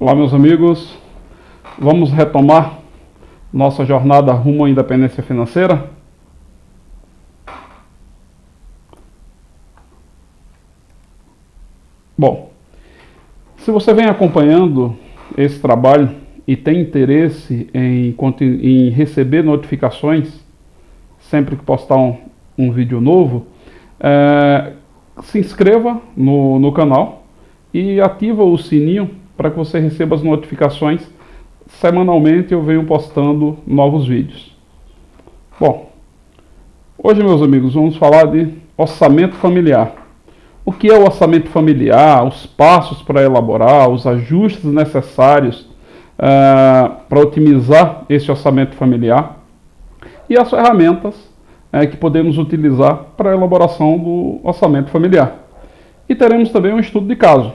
Olá, meus amigos, vamos retomar nossa jornada rumo à independência financeira? Bom, se você vem acompanhando esse trabalho e tem interesse em receber notificações sempre que postar um vídeo novo, se inscreva no canal e ativa o sininho para que você receba as notificações. Semanalmente eu venho postando novos vídeos. Bom, hoje, meus amigos, vamos falar de orçamento familiar. O que é o orçamento familiar, os passos para elaborar, os ajustes necessários para otimizar esse orçamento familiar e as ferramentas que podemos utilizar para a elaboração do orçamento familiar. E teremos também um estudo de caso.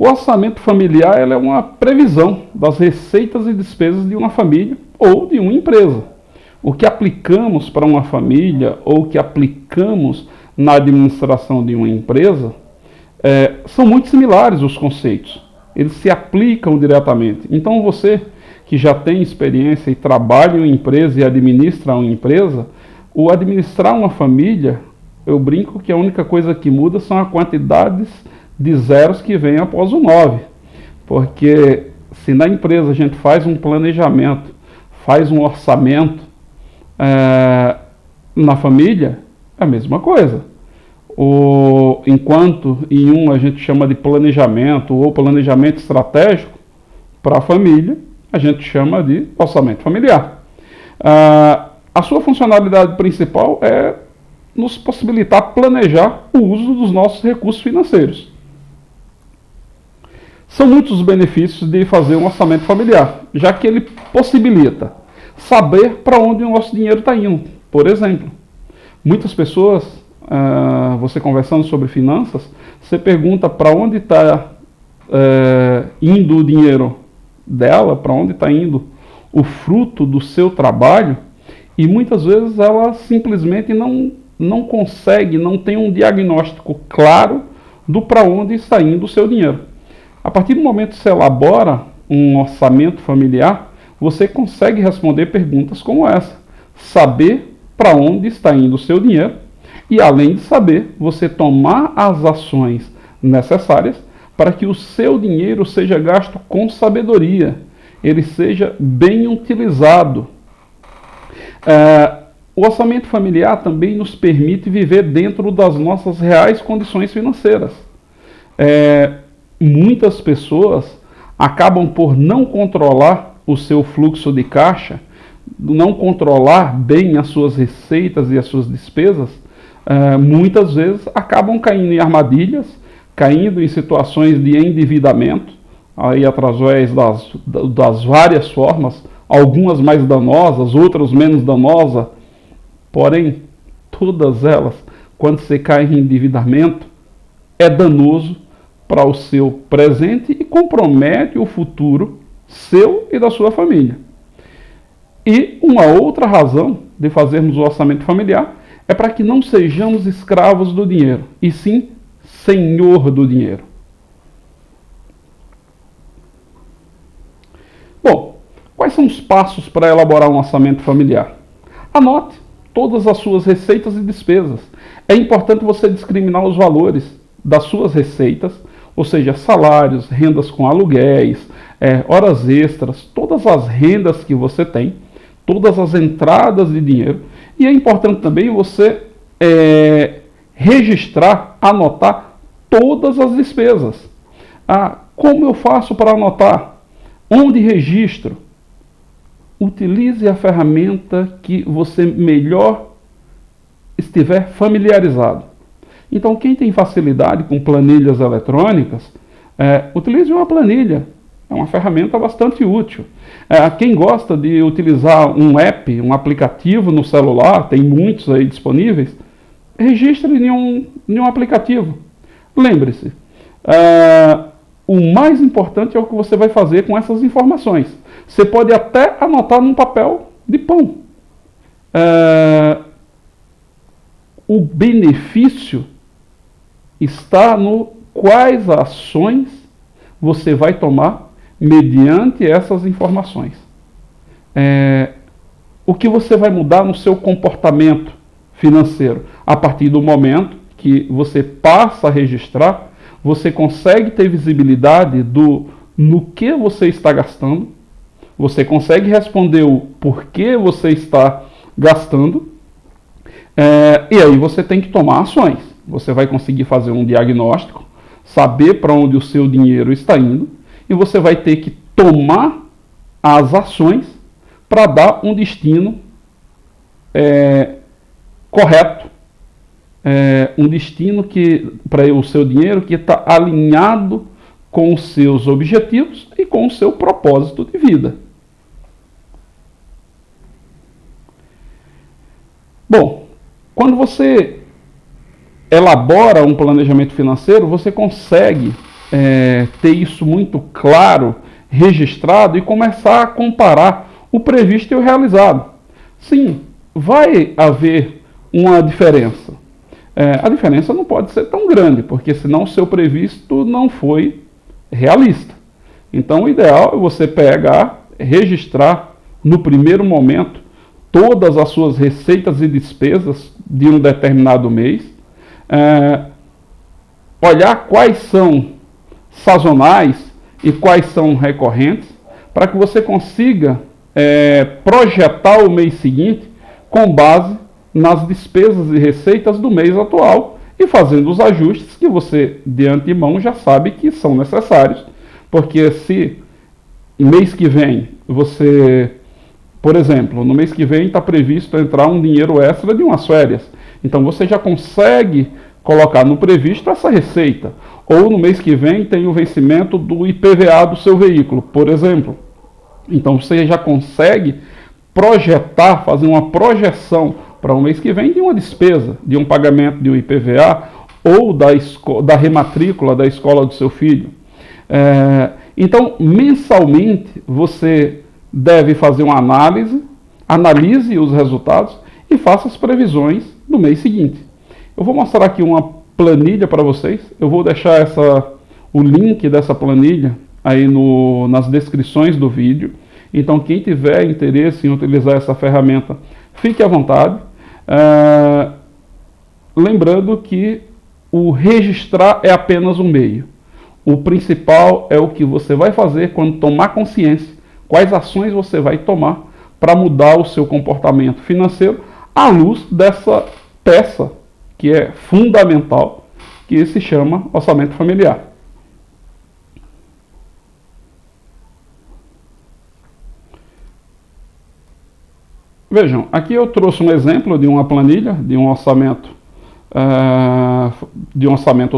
O orçamento familiar é uma previsão das receitas e despesas de uma família ou de uma empresa. O que aplicamos para uma família ou o que aplicamos na administração de uma empresa são muito similares os conceitos. Eles se aplicam diretamente. Então você que já tem experiência e trabalha em uma empresa e administra uma empresa, o administrar uma família, eu brinco que a única coisa que muda são as quantidades de zeros que vem após o 9. Porque se na empresa a gente faz um planejamento, faz um orçamento, na família é a mesma coisa. Enquanto em um a gente chama de planejamento ou planejamento estratégico, para a família a gente chama de orçamento familiar. A sua funcionalidade principal é nos possibilitar planejar o uso dos nossos recursos financeiros. São muitos os benefícios de fazer um orçamento familiar, já que ele possibilita saber para onde o nosso dinheiro está indo. Por exemplo, muitas pessoas, você conversando sobre finanças, você pergunta para onde está indo o dinheiro dela, para onde está indo o fruto do seu trabalho, e muitas vezes ela simplesmente não consegue, não tem um diagnóstico claro do para onde está indo o seu dinheiro. A partir do momento que você elabora um orçamento familiar, você consegue responder perguntas como essa. Saber para onde está indo o seu dinheiro e, além de saber, você tomar as ações necessárias para que o seu dinheiro seja gasto com sabedoria, ele seja bem utilizado. O orçamento familiar também nos permite viver dentro das nossas reais condições financeiras. Muitas pessoas acabam por não controlar o seu fluxo de caixa, não controlar bem as suas receitas e as suas despesas, muitas vezes acabam caindo em armadilhas, caindo em situações de endividamento, aí através das várias formas, algumas mais danosas, outras menos danosas, porém, todas elas, quando você cai em endividamento, é danoso para o seu presente e compromete o futuro seu e da sua família. E uma outra razão de fazermos o orçamento familiar é para que não sejamos escravos do dinheiro, e sim senhor do dinheiro. Bom, quais são os passos para elaborar um orçamento familiar? Anote todas as suas receitas e despesas. É importante você discriminar os valores das suas receitas, ou seja, salários, rendas com aluguéis, horas extras, todas as rendas que você tem, todas as entradas de dinheiro. E é importante também você registrar, anotar todas as despesas. Como eu faço para anotar? Onde registro? Utilize a ferramenta que você melhor estiver familiarizado. Então, quem tem facilidade com planilhas eletrônicas, utilize uma planilha. É uma ferramenta bastante útil. Quem gosta de utilizar um app, um aplicativo no celular, tem muitos aí disponíveis, registre em um aplicativo. Lembre-se, o mais importante é o que você vai fazer com essas informações. Você pode até anotar num papel de pão. O benefício está no quais ações você vai tomar mediante essas informações. O que você vai mudar no seu comportamento financeiro a partir do momento que você passa a registrar, você consegue ter visibilidade no que você está gastando, você consegue responder o porquê você está gastando, e aí você tem que tomar ações. Você vai conseguir fazer um diagnóstico, saber para onde o seu dinheiro está indo, e você vai ter que tomar as ações para dar um destino correto, um destino para o seu dinheiro que está alinhado com os seus objetivos e com o seu propósito de vida. Bom, quando você elabora um planejamento financeiro, você consegue ter isso muito claro, registrado e começar a comparar o previsto e o realizado. Sim, vai haver uma diferença. A diferença não pode ser tão grande, porque senão o seu previsto não foi realista. Então o ideal é você pegar, registrar no primeiro momento todas as suas receitas e despesas de um determinado mês, olhar quais são sazonais e quais são recorrentes, para que você consiga projetar o mês seguinte com base nas despesas e receitas do mês atual e fazendo os ajustes que você de antemão já sabe que são necessários, porque se mês que vem você, por exemplo, no mês que vem está previsto entrar um dinheiro extra de umas férias, então você já consegue colocar no previsto essa receita, ou no mês que vem tem o vencimento do IPVA do seu veículo, por exemplo, então você já consegue projetar, fazer uma projeção para o mês que vem de uma despesa, de um pagamento de um IPVA ou da rematrícula da escola do seu filho. Então, mensalmente, você deve fazer uma analise os resultados e faça as previsões do mês seguinte. Eu vou mostrar aqui uma planilha para vocês, eu vou deixar o link dessa planilha aí nas descrições do vídeo. Então, quem tiver interesse em utilizar essa ferramenta, fique à vontade. Lembrando que o registrar é apenas um meio. O principal é o que você vai fazer quando tomar consciência, quais ações você vai tomar para mudar o seu comportamento financeiro à luz dessa peça que é fundamental, que se chama orçamento familiar. Vejam, aqui eu trouxe um exemplo de uma planilha, de um orçamento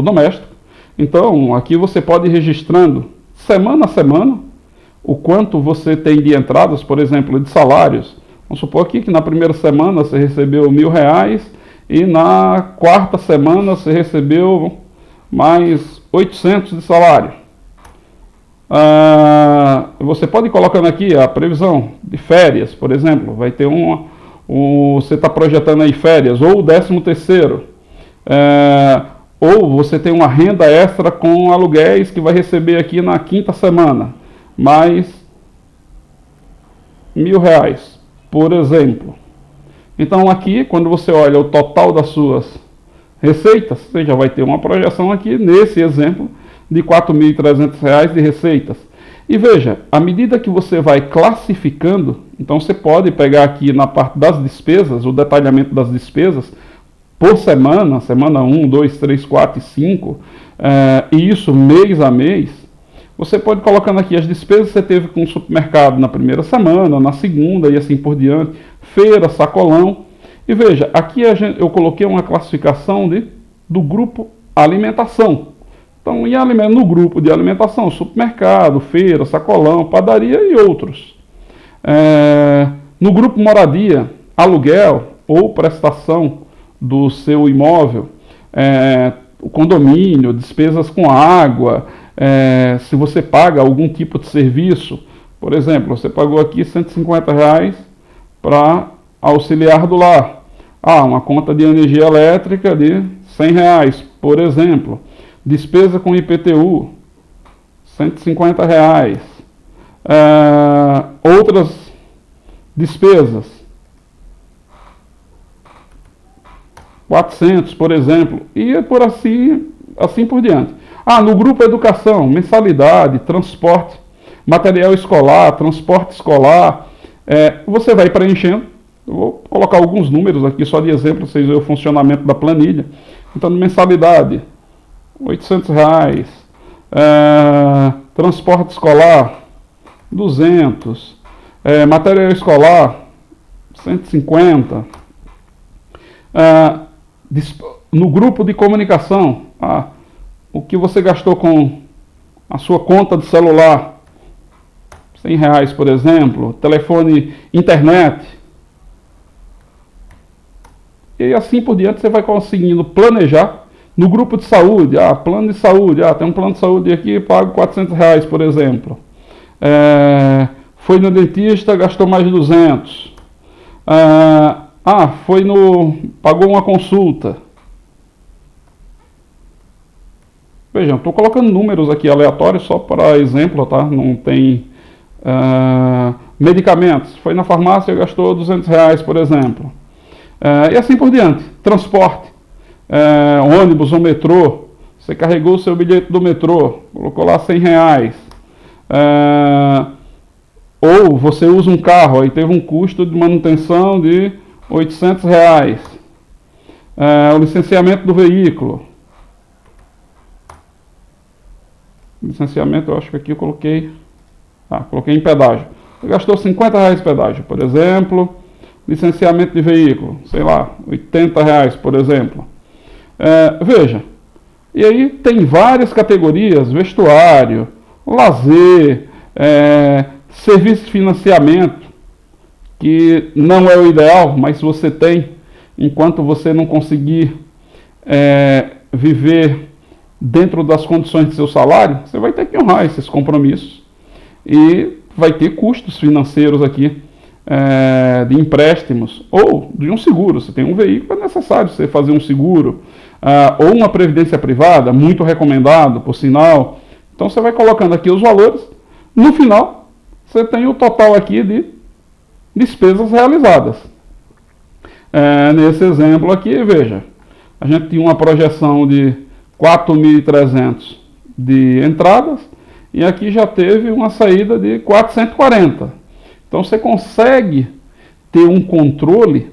doméstico. Então, aqui você pode ir registrando semana a semana o quanto você tem de entradas, por exemplo, de salários. Vamos supor aqui que na primeira semana você recebeu R$1.000 e na quarta semana você recebeu mais 800 de salário. Você pode ir colocando aqui a previsão de férias, por exemplo, vai ter você está projetando aí férias, ou o 13º, ou você tem uma renda extra com aluguéis que vai receber aqui na quinta semana, mais R$1.000, por exemplo. Então aqui, quando você olha o total das suas receitas, você já vai ter uma projeção aqui, nesse exemplo, de R$4.300 de receitas. E veja, à medida que você vai classificando, então você pode pegar aqui na parte das despesas, o detalhamento das despesas, por semana, semana 1, 2, 3, 4 e 5, e isso mês a mês, você pode ir colocando aqui as despesas que você teve com o supermercado na primeira semana, na segunda e assim por diante, feira, sacolão. E veja, aqui eu coloquei uma classificação do grupo alimentação. Então, no grupo de alimentação, supermercado, feira, sacolão, padaria e outros. No grupo moradia, aluguel ou prestação do seu imóvel, o condomínio, despesas com água, se você paga algum tipo de serviço, por exemplo, você pagou aqui R$150 para auxiliar do lar. Uma conta de energia elétrica de R$100, por exemplo. Despesa com IPTU, R$ 150. Outras despesas, 400, por exemplo, e por assim por diante. No grupo educação, mensalidade, transporte, material escolar, transporte escolar, você vai preenchendo. Eu vou colocar alguns números aqui só de exemplo, vocês verem o funcionamento da planilha. Então, mensalidade, R$ 800, transporte escolar, 200, material escolar, 150, no grupo de comunicação, o que você gastou com a sua conta de celular, R$ 100, por exemplo, telefone, internet, e assim por diante você vai conseguindo planejar. No grupo de saúde, plano de saúde, tem um plano de saúde aqui, pago R$ 400, por exemplo. Foi no dentista, gastou mais de 200. Pagou uma consulta. Vejam, estou colocando números aqui aleatórios só para exemplo, tá? Não tem medicamentos. Foi na farmácia, gastou R$ 200, por exemplo. E assim por diante. Transporte, ônibus ou metrô. Você carregou o seu bilhete do metrô, colocou lá R$ 100. Ou você usa um carro, aí teve um custo de manutenção de R$ 800. O licenciamento do veículo. Licenciamento, eu acho que aqui eu coloquei em pedágio. Você gastou R$ 50 de pedágio, por exemplo. Licenciamento de veículo, sei lá, R$ 80, por exemplo. Veja, e aí tem várias categorias: vestuário, lazer, serviço de financiamento, que não é o ideal, mas se você tem, enquanto você não conseguir viver dentro das condições de seu salário, você vai ter que honrar esses compromissos e vai ter custos financeiros aqui, de empréstimos ou de um seguro. Se tem um veículo, é necessário você fazer um seguro, ou uma previdência privada, muito recomendado, por sinal. Então você vai colocando aqui os valores, no final você tem o total aqui de despesas realizadas. Nesse exemplo aqui, veja, a gente tinha uma projeção de 4.300 de entradas, e aqui já teve uma saída de 440. Então você consegue ter um controle,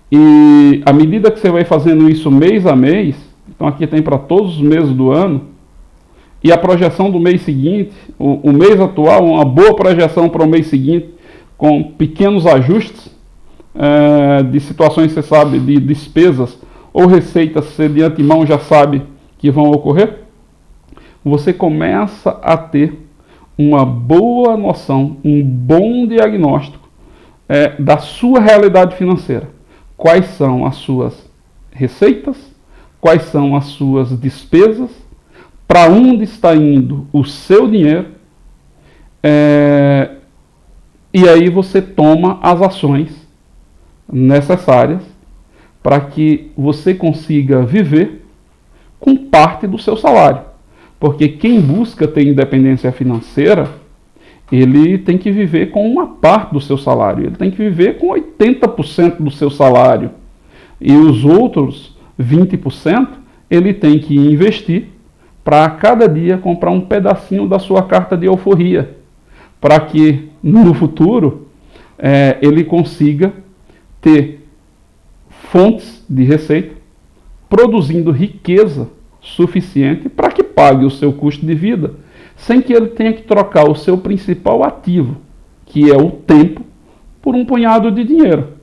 e à medida que você vai fazendo isso mês a mês, então aqui tem para todos os meses do ano, e a projeção do mês seguinte, o mês atual, uma boa projeção para o mês seguinte, com pequenos ajustes de situações, você sabe, de despesas ou receitas, você de antemão já sabe que vão ocorrer, você começa a ter uma boa noção, um bom diagnóstico da sua realidade financeira. Quais são as suas receitas, quais são as suas despesas, para onde está indo o seu dinheiro, e aí você toma as ações necessárias para que você consiga viver com parte do seu salário. Porque quem busca ter independência financeira, ele tem que viver com uma parte do seu salário. Ele tem que viver com 80% do seu salário. E os outros 20%, ele tem que investir para a cada dia comprar um pedacinho da sua carta de alforria. Para que no futuro ele consiga ter fontes de receita, produzindo riqueza suficiente para que pague o seu custo de vida, sem que ele tenha que trocar o seu principal ativo, que é o tempo, por um punhado de dinheiro.